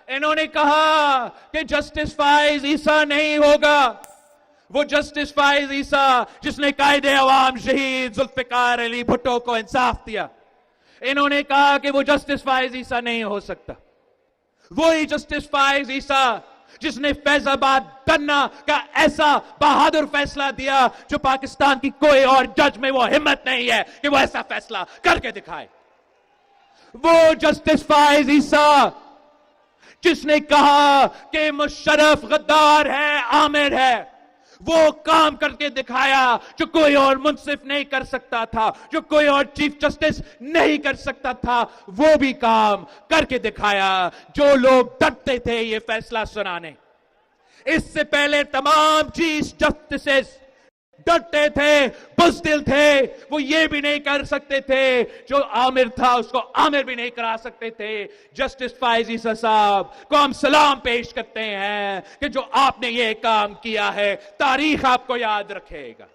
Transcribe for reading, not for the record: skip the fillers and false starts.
انہوں نے کہا کہ جسٹس فائز عیسیٰ نہیں ہوگا، وہ جسٹس فائز عیسیٰ جس نے قائد عوام شہید ذوالفقار علی بھٹو کو انصاف دیا، انہوں نے کہا کہ وہ جسٹس فائز عیسیٰ نہیں ہو سکتا۔ وہی جسٹس فائز عیسیٰ جس نے فیض آباد دھرنا کا ایسا بہادر فیصلہ دیا جو پاکستان کی کوئی اور جج میں وہ ہمت نہیں ہے کہ وہ ایسا فیصلہ کر کے دکھائے۔ وہ جسٹس فائز عیسیٰ جس نے کہا کہ مشرف غدار ہے، عامر ہے، وہ کام کر کے دکھایا جو کوئی اور منصف نہیں کر سکتا تھا، جو کوئی اور چیف جسٹس نہیں کر سکتا تھا، وہ بھی کام کر کے دکھایا۔ جو لوگ ڈرتے تھے یہ فیصلہ سنانے، اس سے پہلے تمام چیف جسٹسز ڈرتے تھے، بزدل تھے، وہ یہ بھی نہیں کر سکتے تھے، جو عامر تھا اس کو عامر بھی نہیں کرا سکتے تھے۔ جسٹس فائز عیسیٰ صاحب کو ہم سلام پیش کرتے ہیں کہ جو آپ نے یہ کام کیا ہے تاریخ آپ کو یاد رکھے گا۔